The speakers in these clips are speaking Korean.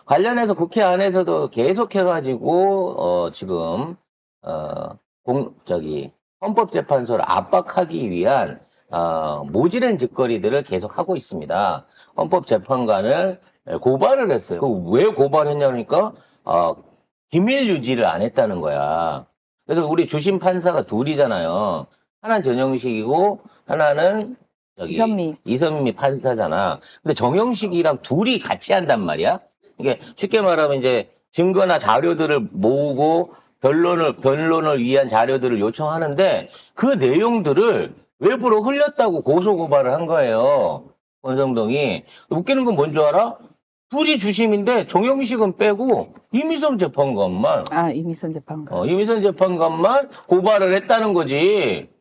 관련해서 국회 안에서도 계속해가지고 지금 헌법재판소를 압박하기 위한 모질한 짓거리들을 계속하고 있습니다. 헌법재판관을 고발을 했어요. 왜 고발했냐니까 기밀 유지를 안 했다는 거야. 그래서 우리 주심 판사가 둘이잖아요. 하나는 전형식이고 하나는 이선미 판사잖아. 근데 정형식이랑 둘이 같이 한단 말이야. 이게 쉽게 말하면 이제 증거나 자료들을 모으고 변론을 위한 자료들을 요청하는데 그 내용들을 외부로 흘렸다고 고소고발을 한 거예요. 권성동이. 웃기는 건 뭔 줄 알아? 둘이 주심인데 정형식은 빼고 이미선 재판관만. 이미선 재판관. 이미선 재판관만 고발을 했다는 거지.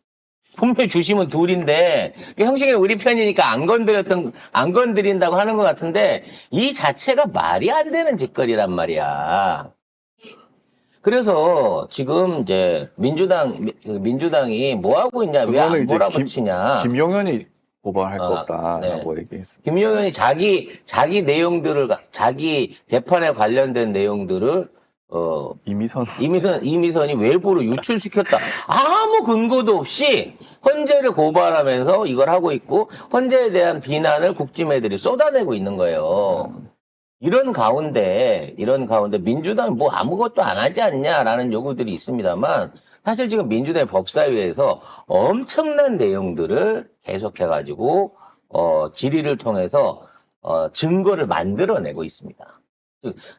분명히 주심은 둘인데 형식이는 우리 편이니까 안 건드린다고 하는 것 같은데 이 자체가 말이 안 되는 짓거리란 말이야. 그래서 지금 이제 민주당이 뭐 하고 있냐, 왜 안 몰아붙이냐. 김용현이 고발할 거 없다라고 얘기했습니다. 김용현이 자기 내용들을 자기 재판에 관련된 내용들을 이미선이 외부로 유출시켰다. 아무 근거도 없이 헌재를 고발하면서 이걸 하고 있고 헌재에 대한 비난을 국힘애들이 쏟아내고 있는 거예요. 이런 가운데 민주당이 뭐 아무것도 안 하지 않냐라는 요구들이 있습니다만 사실 지금 민주당의 법사위에서 엄청난 내용들을 계속해가지고 질의를 통해서 증거를 만들어내고 있습니다.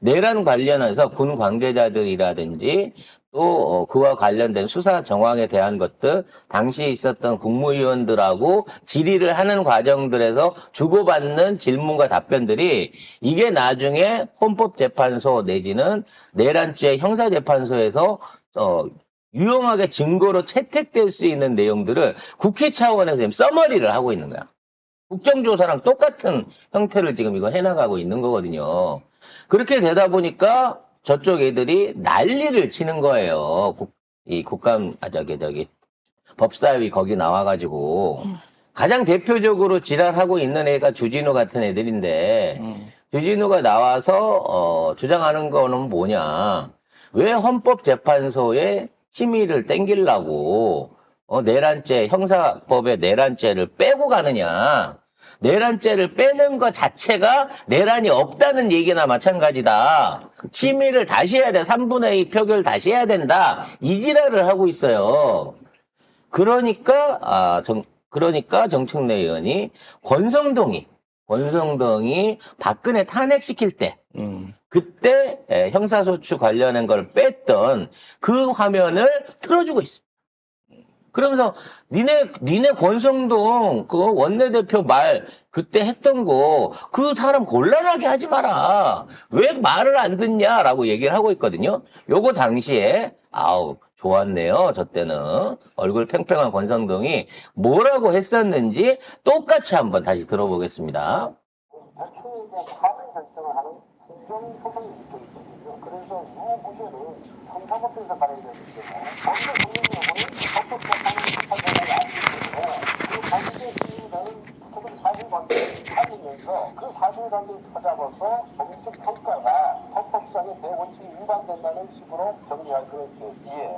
내란 관련해서 군 관계자들이라든지 또 그와 관련된 수사 정황에 대한 것들, 당시 있었던 국무위원들하고 질의를 하는 과정들에서 주고받는 질문과 답변들이 이게 나중에 헌법재판소 내지는 내란죄 형사재판소에서 유용하게 증거로 채택될 수 있는 내용들을 국회 차원에서 지금 써머리를 하고 있는 거야. 국정조사랑 똑같은 형태를 지금 이거 해나가고 있는 거거든요. 그렇게 되다 보니까 저쪽 애들이 난리를 치는 거예요. 법사위 거기 나와가지고. 가장 대표적으로 지랄하고 있는 애가 주진우 같은 애들인데, 주진우가 나와서, 주장하는 거는 뭐냐. 왜 헌법재판소에 심의를 땡기려고, 내란죄, 형사법의 내란죄를 빼고 가느냐. 내란죄를 빼는 것 자체가 내란이 없다는 얘기나 마찬가지다. 심의를 다시 해야 돼. 3분의 2 표결 다시 해야 된다. 이 지랄을 하고 있어요. 그러니까 정청래 의원이 권성동이 박근혜 탄핵시킬 때 그때 형사소추 관련한 걸 뺐던 그 화면을 틀어주고 있습니다. 그러면서 니네 권성동 그 원내대표 말 그때 했던 거 그 사람 곤란하게 하지 마라. 왜 말을 안 듣냐라고 얘기를 하고 있거든요. 요거 당시에 좋았네요. 저 때는 얼굴 팽팽한 권성동이 뭐라고 했었는지 똑같이 한번 다시 들어보겠습니다. 대표에게 하는 결정을 하는 행정소송이 있거든요. 그래서 이 구조는 형사법에서 가려야 되기 때문에 먼저 국민의힘은 헌법재판을 판단하지 않기 때문에 그 관계 시민들은 구체적 사실관계를 찾으면서 그 사실관계를 찾아봐서 법적 평가가 헌법상의 대원칙이 위반된다는 식으로 정리할 그렇게 이해.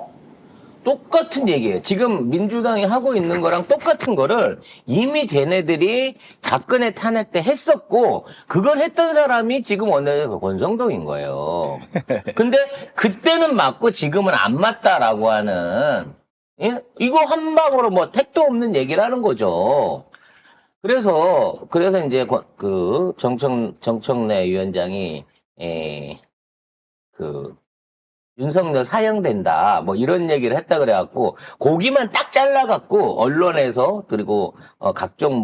똑같은 얘기예요. 지금 민주당이 하고 있는 거랑 똑같은 거를 이미 쟤네들이 박근혜 탄핵 때 했었고 그걸 했던 사람이 지금 원내대표 권성동인 거예요. 근데 그때는 맞고 지금은 안 맞다라고 하는 이거 한 방으로 뭐 택도 없는 얘기를 하는 거죠. 그래서 이제 정청래 위원장이 윤석열 사형된다 뭐 이런 얘기를 했다 그래갖고 고기만 딱 잘라갖고 언론에서 그리고 각종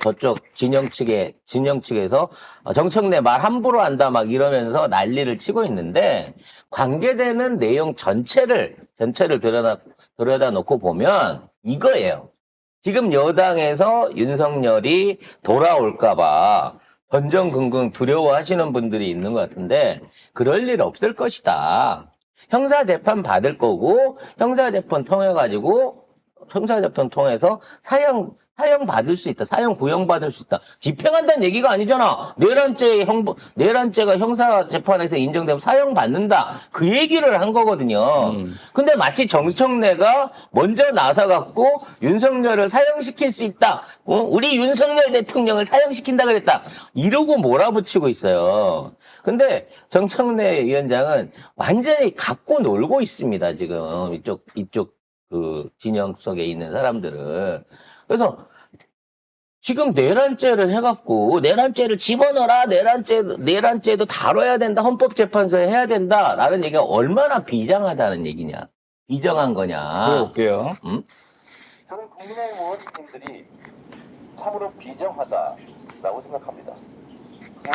저쪽 진영 측에서 정청래 말 함부로 한다 막 이러면서 난리를 치고 있는데 관계되는 내용 전체를 들여다 놓고 보면 이거예요. 지금 여당에서 윤석열이 돌아올까봐 전전긍긍 두려워하시는 분들이 있는 것 같은데 그럴 일 없을 것이다. 형사재판 받을 거고 형사재판 통해가지고 형사재판 통해서 사형 받을 수 있다. 사형 구형받을 수 있다. 집행한다는 얘기가 아니잖아. 내란죄가 형사재판에서 인정되면 사형 받는다. 그 얘기를 한 거거든요. 근데 마치 정청래가 먼저 나서갖고 윤석열을 사형시킬 수 있다. 우리 윤석열 대통령을 사형시킨다 그랬다. 이러고 몰아붙이고 있어요. 근데 정청래 위원장은 완전히 갖고 놀고 있습니다. 지금 이쪽 그 진영 속에 있는 사람들을. 그래서 지금 내란죄를 해갖고 내란죄를 집어넣어라. 내란죄도 다뤄야 된다. 헌법재판소에 해야 된다라는 얘기가 얼마나 비장하다는 얘기냐. 비정한 거냐. 들어볼게요. 저는 국민의힘 의원님들이 참으로 비정하다라고 생각합니다.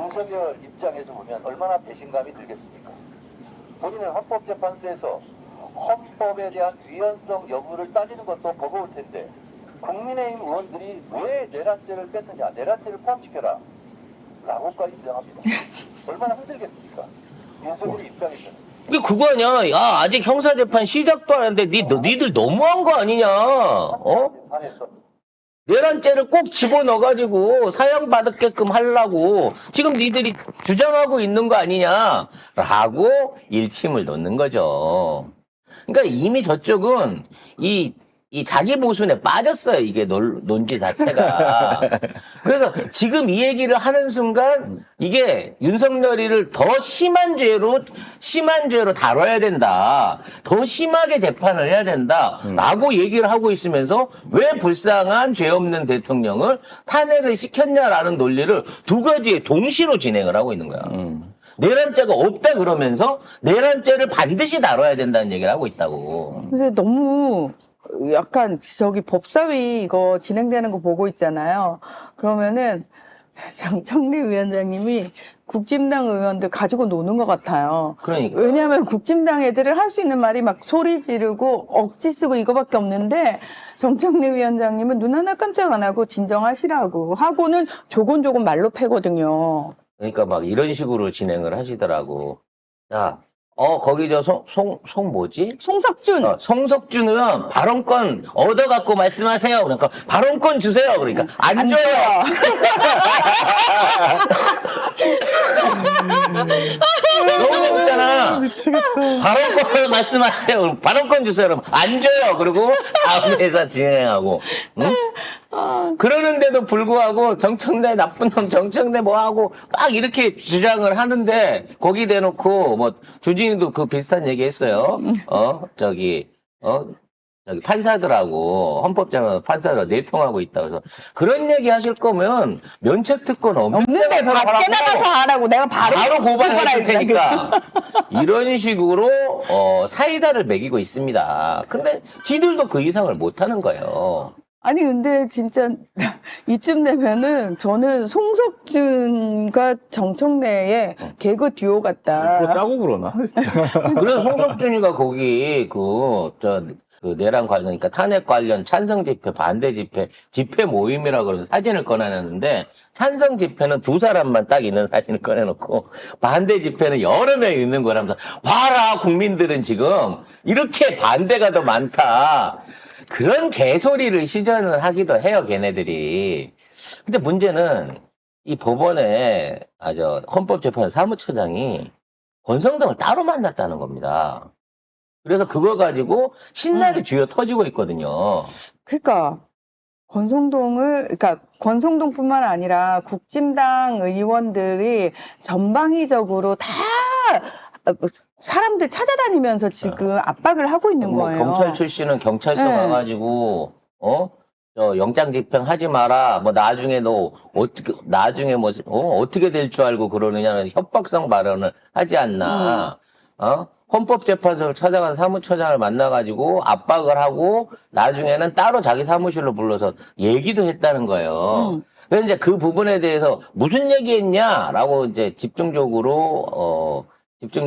윤석열 입장에서 보면 얼마나 배신감이 들겠습니까? 본인은 헌법재판소에서 헌법에 대한 위헌성 여부를 따지는 것도 버거울 텐데 국민의힘 의원들이 왜 내란죄를 뺐느냐, 내란죄를 포함시켜라 라고까지 주장합니다. 얼마나 힘들겠습니까? 윤석열 입장에서는. 근데 그거 아니야. 야, 아직 형사재판 시작도 안 했는데 니들 너무한 거 아니냐. 내란죄를 꼭 집어넣어가지고 사형받게끔 하려고 지금 니들이 주장하고 있는 거 아니냐라고 일침을 놓는 거죠. 그러니까 이미 저쪽은 이 자기 모순에 빠졌어요. 이게 논지 자체가. 그래서 지금 이 얘기를 하는 순간 이게 윤석열이를 더 심한 죄로 다뤄야 된다. 더 심하게 재판을 해야 된다라고 얘기를 하고 있으면서 왜 불쌍한 죄 없는 대통령을 탄핵을 시켰냐라는 논리를 두 가지에 동시로 진행을 하고 있는 거야. 내란죄가 없다 그러면서 내란죄를 반드시 다뤄야 된다는 얘기를 하고 있다고. 근데 너무 약간 저기 법사위 이거 진행되는 거 보고 있잖아요. 그러면은 정청래 위원장님이 국진당 의원들 가지고 노는 것 같아요. 그러니까. 왜냐하면 국진당 애들을 할 수 있는 말이 막 소리 지르고 억지 쓰고 이거밖에 없는데 정청래 위원장님은 눈 하나 깜짝 안 하고 진정하시라고 하고는 조곤조곤 말로 패거든요. 그러니까 막 이런 식으로 진행을 하시더라고. 야, 거기 뭐지? 송석준. 송석준 의원 발언권 얻어갖고 말씀하세요. 그러니까 발언권 주세요. 그러니까 안 줘요. 너무 재밌잖아. 미치겠다. 발언권 말씀하세요. 발언권 주세요. 그러면 안 줘요. 그리고 다음 회사 진행하고. 응? 그러는데도 불구하고 정청래 나쁜 놈 정청래 뭐하고 막 이렇게 주장을 하는데 거기 대놓고 뭐 주진이도 그 비슷한 얘기 했어요. 저기 판사들하고 헌법재판소 판사들 내통하고 있다. 그래서 그런 얘기 하실 거면 면책특권 없는데 가서 밖에 나가서 하라고 내가 바로 고발할 테니까 이런 식으로 사이다를 먹이고 있습니다. 근데 지들도 그 이상을 못하는 거예요. 아니 근데 진짜 이쯤 되면은 저는 송석준과 정청래의 개그 듀오 같다. 뭐 짜고 그러나? 진짜. 그래서 송석준이가 거기 그 내란 관련, 그러니까 탄핵 관련 찬성 집회, 반대 집회 모임이라고 그러면서 사진을 꺼내놨는데 찬성 집회는 두 사람만 딱 있는 사진을 꺼내놓고 반대 집회는 여러 명이 있는 거라면서 봐라 국민들은 지금 이렇게 반대가 더 많다. 그런 개소리를 시전을 하기도 해요, 걔네들이. 근데 문제는 이 법원에 헌법재판소 사무처장이 권성동을 따로 만났다는 겁니다. 그래서 그거 가지고 신나게 쥐어 터지고 있거든요. 그러니까 권성동뿐만 아니라 국진당 의원들이 전방위적으로 다 사람들 찾아다니면서 지금 압박을 하고 있는 뭐 거예요. 경찰 출신은 경찰서 네. 가가지고 영장 집행하지 마라. 뭐 나중에 어떻게 될 줄 알고 그러느냐는 협박성 발언을 하지 않나. 헌법재판소를 찾아간 사무처장을 만나가지고 압박을 하고 나중에는 따로 자기 사무실로 불러서 얘기도 했다는 거예요. 그래서 이제 그 부분에 대해서 무슨 얘기했냐라고 이제 집중적으로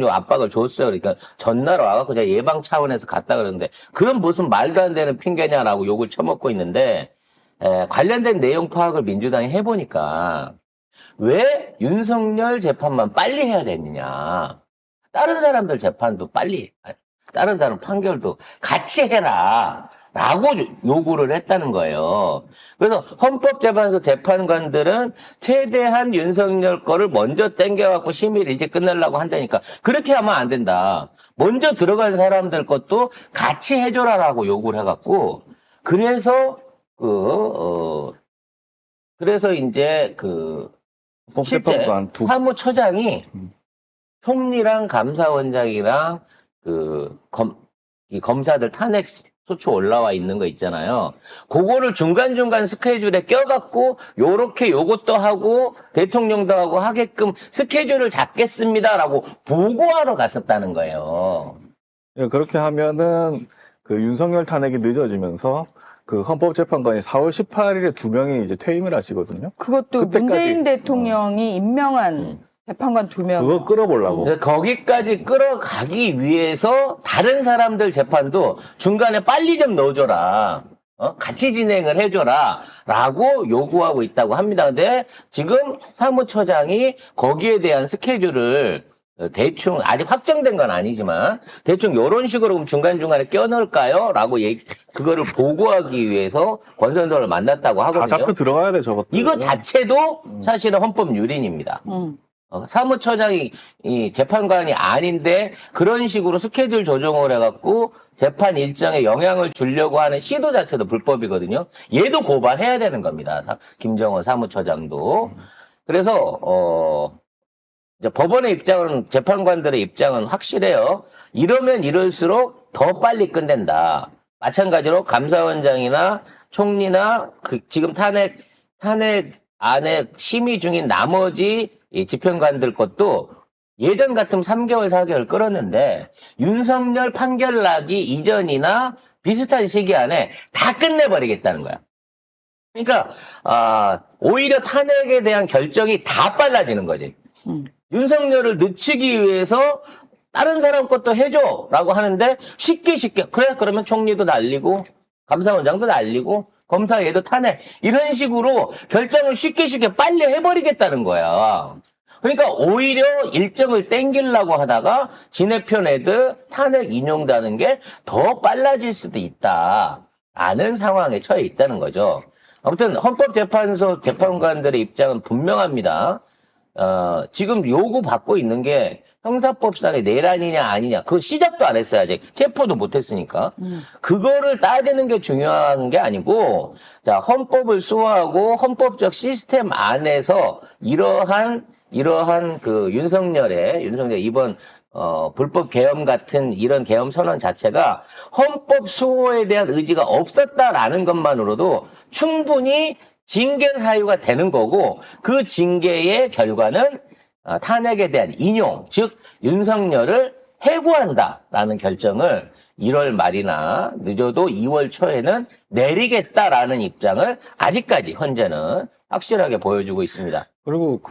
압박을 줬어요. 그러니까 전날 와갖고 제가 예방 차원에서 갔다 그러는데 그런 무슨 말도 안 되는 핑계냐라고 욕을 처먹고 있는데 관련된 내용 파악을 민주당이 해보니까 왜 윤석열 재판만 빨리 해야 되느냐. 다른 사람들 재판도 다른 사람 판결도 같이 해라. 라고 요구를 했다는 거예요. 그래서 헌법재판소 재판관들은 최대한 윤석열 거를 먼저 땡겨갖고 심의를 이제 끝내려고 한다니까. 그렇게 하면 안 된다. 먼저 들어간 사람들 것도 같이 해줘라라고 요구를 해갖고, 그래서 이제 실제 헌법재판관 사무처장이 총리랑 감사원장이랑 이 검사들 탄핵 소추 올라와 있는 거 있잖아요. 그거를 중간중간 스케줄에 껴갖고 요렇게 요것도 하고 대통령도 하고 하게끔 스케줄을 잡겠습니다라고 보고하러 갔었다는 거예요. 예, 그렇게 하면은 그 윤석열 탄핵이 늦어지면서 그 헌법재판관이 4월 18일에 2명이 이제 퇴임을 하시거든요. 그것도 그때까지- 문재인 대통령이 임명한 재판관 2명. 그거 끌어보려고. 그래서 거기까지 끌어가기 위해서 다른 사람들 재판도 중간에 빨리 좀 넣어줘라. 같이 진행을 해줘라. 라고 요구하고 있다고 합니다. 근데 지금 사무처장이 거기에 대한 스케줄을 대충 아직 확정된 건 아니지만 대충 이런 식으로 그럼 중간중간에 껴넣을까요? 라고 그거를 보고하기 위해서 권선동을 만났다고 다 하거든요. 잡혀 들어가야 돼, 저것도. 이거 자체도 사실은 헌법 유린입니다. 사무처장이 이 재판관이 아닌데 그런 식으로 스케줄 조정을 해갖고 재판 일정에 영향을 주려고 하는 시도 자체도 불법이거든요. 얘도 고발해야 되는 겁니다. 김정은 사무처장도. 그래서 이제 법원의 입장은, 재판관들의 입장은 확실해요. 이러면 이럴수록 더 빨리 끝낸다. 마찬가지로 감사원장이나 총리나 지금 탄핵 안에 심의 중인 나머지 이 집행관들 것도 예전 같으면 3개월, 4개월 끌었는데 윤석열 판결 나기 이전이나 비슷한 시기 안에 다 끝내버리겠다는 거야. 그러니까 오히려 탄핵에 대한 결정이 다 빨라지는 거지. 윤석열을 늦추기 위해서 다른 사람 것도 해줘라고 하는데 쉽게 그래 그러면 총리도 날리고 감사원장도 날리고 검사 얘도 탄핵 이런 식으로 결정을 쉽게 빨리 해버리겠다는 거야. 그러니까 오히려 일정을 땡기려고 하다가 지네편 애들 탄핵 인용되는 게 더 빨라질 수도 있다라는 상황에 처해 있다는 거죠. 아무튼 헌법재판소 재판관들의 입장은 분명합니다. 지금 요구받고 있는 게 형사법상의 내란이냐 아니냐 그거 시작도 안 했어요. 아직 체포도 못 했으니까 그거를 따지는 게 중요한 게 아니고 자 헌법을 수호하고 헌법적 시스템 안에서 이러한 그 윤석열의 이번 불법 계엄 같은 이런 계엄 선언 자체가 헌법 수호에 대한 의지가 없었다라는 것만으로도 충분히 징계 사유가 되는 거고 그 징계의 결과는 탄핵에 대한 인용, 즉 윤석열을 해고한다라는 결정을 1월 말이나 늦어도 2월 초에는 내리겠다라는 입장을 아직까지 현재는 확실하게 보여주고 있습니다. 그리고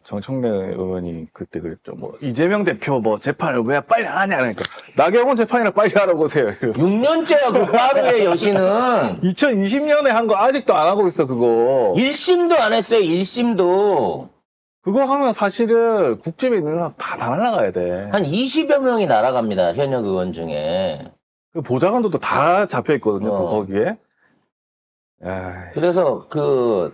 정청래 의원이 그때 그랬죠. 이재명 대표 재판을 왜 빨리 하냐. 그러니까 나경원 재판이나 빨리 하라고 하세요. 6년째야 그 빠르의 여신은 2020년에 한 거 아직도 안 하고 있어, 그거. 1심도 안 했어요. 1심도. 그거 하면 사실은 국집에 있는 사람 다 날아가야 돼. 한 20여 명이 날아갑니다. 현역 의원 중에. 그 보좌관들도 다 잡혀 있거든요, 거기에. 에이씨. 그래서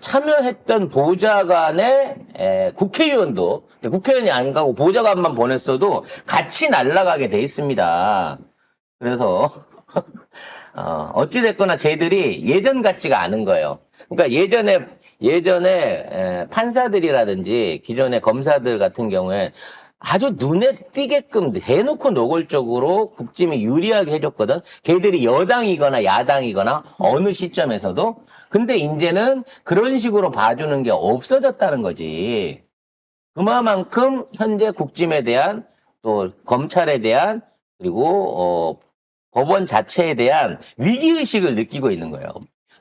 참여했던 보좌관의 국회의원도 국회의원이 안 가고 보좌관만 보냈어도 같이 날아가게 돼 있습니다. 그래서 어찌됐거나 쟤들이 예전 같지가 않은 거예요. 그러니까 예전에 판사들이라든지 기존의 검사들 같은 경우에 아주 눈에 띄게끔 대놓고 노골적으로 국짐이 유리하게 해줬거든. 걔들이 여당이거나 야당이거나 어느 시점에서도. 근데 이제는 그런 식으로 봐주는 게 없어졌다는 거지. 그만큼 현재 국짐에 대한 또 검찰에 대한 그리고 법원 자체에 대한 위기의식을 느끼고 있는 거예요.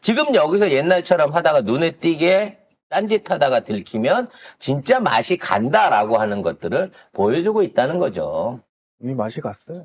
지금 여기서 옛날처럼 하다가 눈에 띄게 딴짓하다가 들키면 진짜 맛이 간다라고 하는 것들을 보여주고 있다는 거죠. 이미 맛이 갔어요.